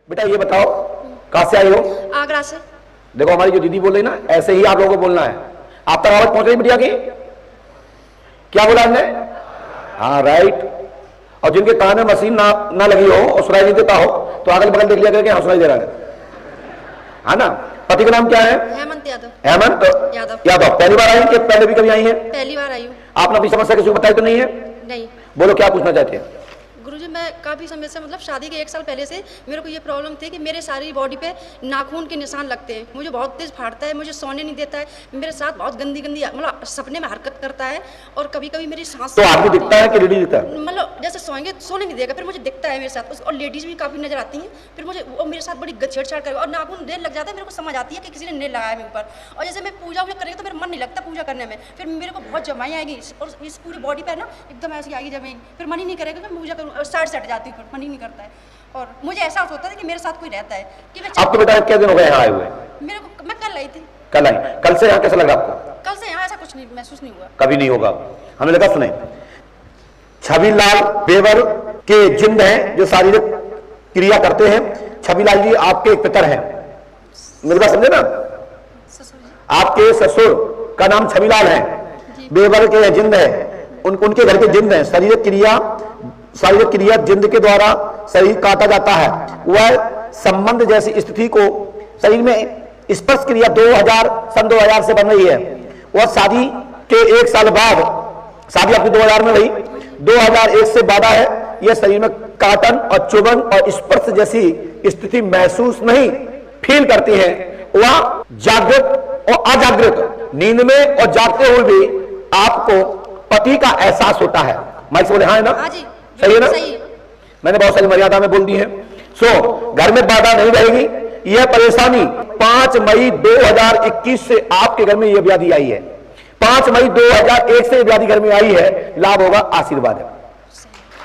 बेटा ये बताओ कहां से आई हो? आगरा से। देखो हमारी जो दीदी बोल रही ना, ऐसे ही आप लोगों को बोलना है। आप तक आवाज पहुंच रही बिटिया की? क्या बोला हमने? हाँ राइट। और जिनके कान में मशीन ना लगी हो और सुनाई नहीं देता हो तो अगल बगल देख लिया करके हाँ सुनाई दे रहा है ना। पति का नाम क्या है? हेमंत यादव। हेमंत यादव। पहली बार आई कि पहले भी कभी आई है? पहली बार आई हूँ। आपने अपनी समस्या किसी को बताई तो नहीं है? नहीं। बोलो क्या पूछना चाहते हैं? गुरुजी मैं काफ़ी समय से मतलब शादी के 1 साल पहले से मेरे को ये प्रॉब्लम थी कि मेरे सारी बॉडी पे नाखून के निशान लगते हैं, मुझे बहुत तेज़ फाड़ता है, मुझे सोने नहीं देता है, मेरे साथ बहुत गंदी मतलब सपने में हरकत करता है और कभी कभी मेरी सांस तो आपको दिखता है कि लेडीज दिखता है? मतलब जैसे सोएंगे सोने नहीं देगा, फिर मुझे दिखता है मेरे साथ। और लेडीज भी काफ़ी नजर आती हैं, फिर मुझे वो मेरे साथ बड़ी छेड़छाड़ कर और नाखून देर लग जाता है, मेरे को समझ आती है कि किसी ने नेल लगाया मेरे ऊपर। और जैसे मैं पूजा करेंगे तो मेरा मन नहीं लगता पूजा करने में, फिर मेरे को बहुत जमाई आएगी और इस पूरी बॉडी पर ना एकदम ऐसी आएगी जमाई, फिर मन ही नहीं करेगा कि मैं पूजा करूँ, साइड सट जाती हूँ, मन ही नहीं करता है। और मुझे ऐसा होता है कि मेरे साथ कोई रहता है कि मैं आपको बेटा कितने दिन हो गए यहाँ आए हुए? मेरे को मैं कल आई थी। कल आई? कल से यहाँ कैसा लगा आपको? कल से यहाँ ऐसा कुछ नहीं महसूस नहीं हुआ। कभी नहीं होगा। हमें लगा सुने छविलाल बेवर के जिंद हैं जो शारीरिक क्रिया करते हैं। छविलाल जी आपके एक पितर हैं, मेरी बात समझे ना? आपके ससुर का नाम छविलाल है, बेवर के जिंद है, उनके घर के जिंद है। शारीरिक क्रिया जिंद के द्वारा शरीर काटा जाता है। वह संबंध जैसी स्थिति को शरीर में स्पर्श क्रिया सन 2000 से बन रही है। वह शादी के 1 साल बाद, शादी आपकी 2000 में हुई, 2001 से बाधा है। यह शरीर में काटन और चुभन और स्पर्श जैसी स्थिति महसूस नहीं फील करती है। वह जागृत और अजागृत नींद में और जागते हुए भी आपको पति का एहसास होता है। माइक से बोले हाँ है ना? हाँ जी, सही है ना? सही। मैंने बहुत सारी मर्यादा में बोल दी है। घर में बाधा नहीं रहेगी। यह परेशानी 5 मई 2021 से आपके घर में यह व्याधि आई है। 5 मई 2001 से यह व्याधि घर में आई है। लाभ होगा, आशीर्वाद है।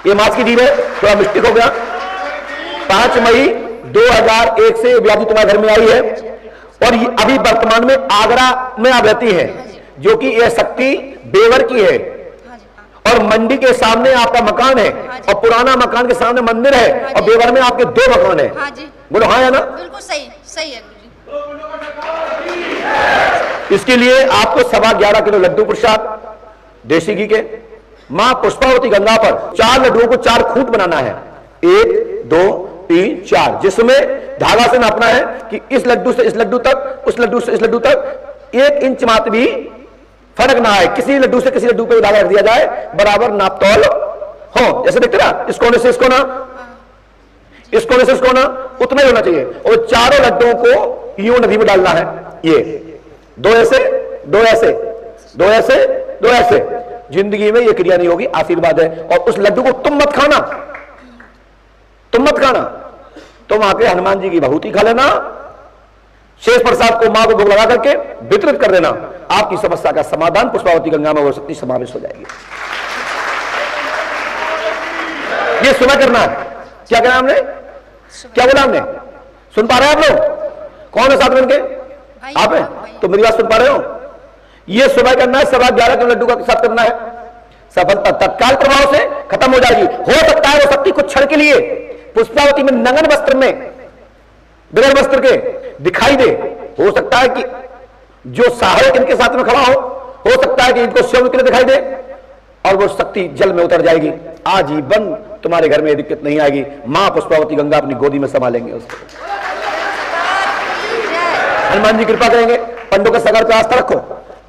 ये मास की डील है, थोड़ा मिस्टेक हो गया। 5 मई 2001 से व्याधि तुम्हारे घर में आई है और अभी वर्तमान में आगरा में आप रहती है, जो कि यह शक्ति बेवर की है। और मंडी के सामने आपका मकान है और पुराना मकान के सामने मंदिर है और बेवर में आपके 2 मकान है। हाँ जी। बोलो हाँ है ना? बिल्कुल सही, सही है इसके लिए आपको 11.25 किलो लड्डू प्रसाद देसी घी के मां पुष्पावती गंगा पर 4 लड्डुओं को 4 खूंट बनाना है। 1 2 3 4, जिसमें धागा से नापना है कि इस लड्डू से इस लड्डू तक, उस लड्डू से इस लड्डू तक 1 इंच मात्र भी फर्क ना आए। किसी लड्डू से किसी लड्डू पे धागा रख दिया जाए, बराबर नापतोल हो। जैसे देखते ना, इस कोने से इस कोना, इस कोने से इस कोना, उतना ही होना चाहिए। और चारों लड्डुओं को यूं नदी में डालना है। ये 2 ऐसे 2 ऐसे 2 ऐसे 2 ऐसे। जिंदगी में ये क्रिया नहीं होगी, आशीर्वाद है। और उस लड्डू को तुम मत खाना, तुम मत खाना, तुम आके हनुमान जी की भभूति खा लेना। शेष प्रसाद को मां को भोग लगा करके वितरित कर देना। आपकी समस्या का समाधान पुष्पावती गंगा में हो सकती समावेश हो जाएगी। ये सुना करना है। क्या कहना हमने? क्या बोला हमने? सुन पा रहे हैं आप लोग? कौन है साथ में इनके? आप हैं? तो मेरी बात सुन पा रहे हो? ये सुबह करना है, 11.25 किलो लड्डू का साथ करना है। सफलता तत्काल प्रभाव से खत्म हो जाएगी। हो सकता है वो शक्ति कुछ क्षण के लिए पुष्पावती में नंगन वस्त्र में, बिगर वस्त्र के दिखाई दे। हो सकता है कि जो सहायक इनके साथ में खड़ा हो सकता है कि इनको स्वयं के लिए दिखाई दे और वो शक्ति जल में उतर जाएगी। आजीवन तुम्हारे घर में दिक्कत नहीं आएगी। मां पुष्पावती गंगा अपनी गोदी में संभालेंगे उसको। हनुमान जी कृपा करेंगे। पंडों के सगर पे आस्था रखो।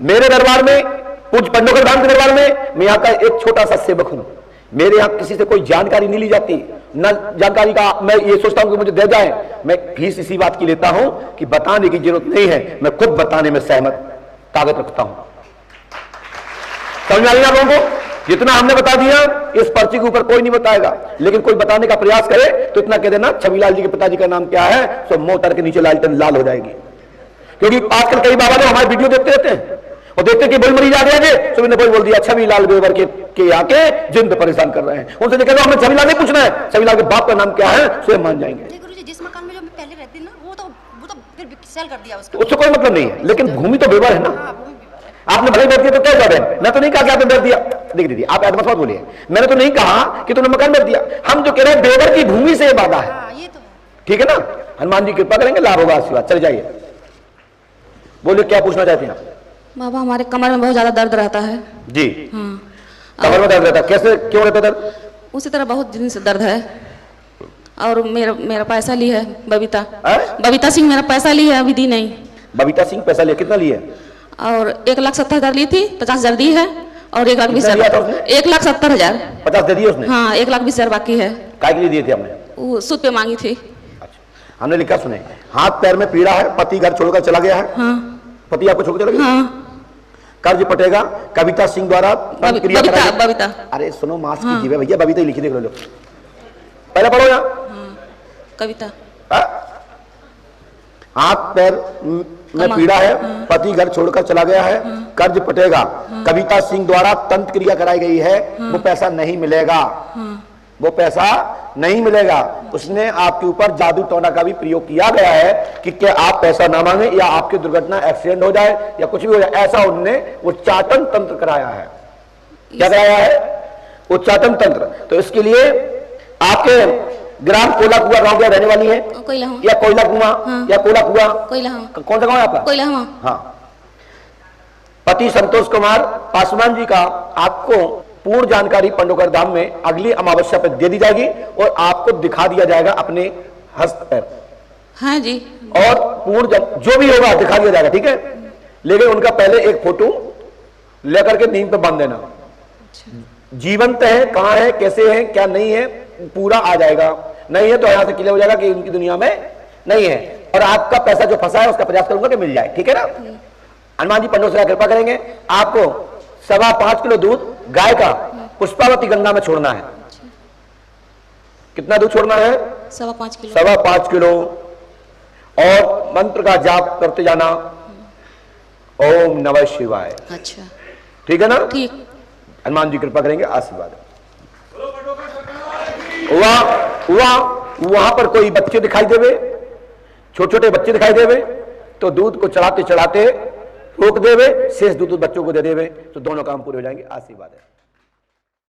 मेरे दरबार में, पूज्य पंडोकर धाम के दरबार में मैं यहाँ का एक छोटा सा सेवक हूं। मेरे यहाँ किसी से कोई जानकारी नहीं ली जाती, न जानकारी का मैं ये सोचता हूं कि मुझे दे जाए। मैं फीस इसी बात की लेता हूं कि बताने की जरूरत नहीं है, मैं खुद बताने में सहमत ताकत रखता हूं। समझ में आ गया आप लोगों को? जितना हमने बता दिया इस पर्ची के ऊपर कोई नहीं बताएगा, लेकिन कोई बताने का प्रयास करे तो इतना कह देना छविलाल जी के पिताजी का नाम क्या है, तो मोटर के नीचे लालटेन लाल हो जाएगी। क्योंकि आजकल कई बाबा लोग हमारे वीडियो देखते रहते हैं और देखते कि बड़ी मरीज आ गया, तो मैंने बोल दिया छविलाल बेवर के आके जिंद परेशान कर रहे हैं। उनसे कहते हमें छविलाल नहीं पूछना है, छविलाल के बाप का नाम क्या है स्वयं मान जाएंगे। गुरुजी जिस मकान में जो मैं पहले रहती ना, वो तो फिर सेल कर दिया उसका। उससे कोई मतलब नहीं है, लेकिन भूमि तो बेवर है ना। आपने भले बैठ दिया तो क्या जाता है? मैं तो नहीं कहा कि आपने बैठ दिया। देख दीदी आप ऐसा मत बोलिए, मैंने तो नहीं कहा कि तुमने मकान बैठ दिया। हम जो कह रहे हैं बेवर की भूमि से बाधा है। ठीक है ना। हनुमान जी कृपा करेंगे, लाभ होगा, आशीर्वाद। चल जाइए, बोलिए क्या पूछना चाहते हैं आप? बाबा हमारे कमर में बहुत ज्यादा दर्द रहता है। जी। हाँ। कमर में दर्द रहता है, कैसे, क्यों रहता है दर्द? उसी तरह बहुत दिन से दर्द है। और मेरा मेरा पैसा ली है बबीता। बबीता सिंह मेरा पैसा ली है, अभी दी नहीं। बबीता सिंह पैसा लिया, कितना लिए? और 1,70,000 ली थी, 50,000 दी है। और 1,20,000, 1,70,000 50 दे दिए उसने? हाँ, 1,20,000 बाकी है। काय के लिए दिए थे हमने? वो सूद पे मांगी थी। अच्छा, हमने लिखा, सुने, हाथ पैर में पीड़ा है, पति घर छोड़कर चला गया है। हाँ। पति आपको छोड़कर चला गया? हाँ। कर्ज पटेगा, कविता सिंह द्वारा क्रिया कराई। बबीता। अरे सुनो, मास की जीव है भैया, बबीता ही लिखी, देख लो, पहले पढ़ो यहाँ। कविता। हाथ पैर में पीड़ा है, पति घर छोड़कर चला गया है, कर्ज पटेगा, कविता सिंह द्वारा तंत्र क्रिया कराई गई है, वो पैसा नहीं मिलेगा, वो पैसा नहीं मिलेगा। उसने आपके ऊपर जादू टोना का भी प्रयोग किया गया है कि क्या आप पैसा ना मांगे या आपकी दुर्घटना, एक्सीडेंट हो जाए या कुछ भी हो जाए, ऐसा उनने उच्चाटन तंत्र कराया है। क्या कराया है? उच्चाटन तंत्र। तो इसके लिए आपके ग्राम कोला कुआ गांव के रहने वाली है या कोयला कुआं? हाँ। या कोला कुआ? कोयला। कौन सा गांव है आपका? कोयला। हाँ। पति संतोष कुमार पासवान जी का आपको पूर्ण जानकारी पंडोकर धाम में अगली अमावस्या पर दे दी जाएगी और आपको दिखा दिया जाएगा अपने हस्त पैर। हाँ जी। और पूर्ण जो भी होगा दिखा दिया जाएगा, ठीक है। लेकिन उनका पहले एक फोटो लेकर के नीम पे बांध देना। जीवंत है, कहां है, कैसे है, क्या नहीं है, पूरा आ जाएगा। नहीं है तो यहां से क्लियर हो जाएगा कि उनकी दुनिया में नहीं है। और आपका पैसा जो फंसा है उसका प्रयास करूंगा कि मिल जाए, ठीक है ना। हनुमान जी पंडों से कृपा करेंगे। आपको 5.25 किलो दूध गाय का पुष्पावती गंगा में छोड़ना है। कितना दूध छोड़ना है? 5.25 किलो। 5.25 किलो। और मंत्र का जाप करते जाना, ओम नमः शिवाय। अच्छा, ठीक है ना। ठीक। हनुमान जी कृपा करेंगे, आशीर्वाद। वहां पर कोई बच्चे दिखाई देवे, छोटे छोटे बच्चे दिखाई देवे, तो दूध को चढ़ाते चढ़ाते रोक देवे, शेष दूध बच्चों को दे देवे, तो दोनों काम पूरे हो जाएंगे। आशीर्वाद है।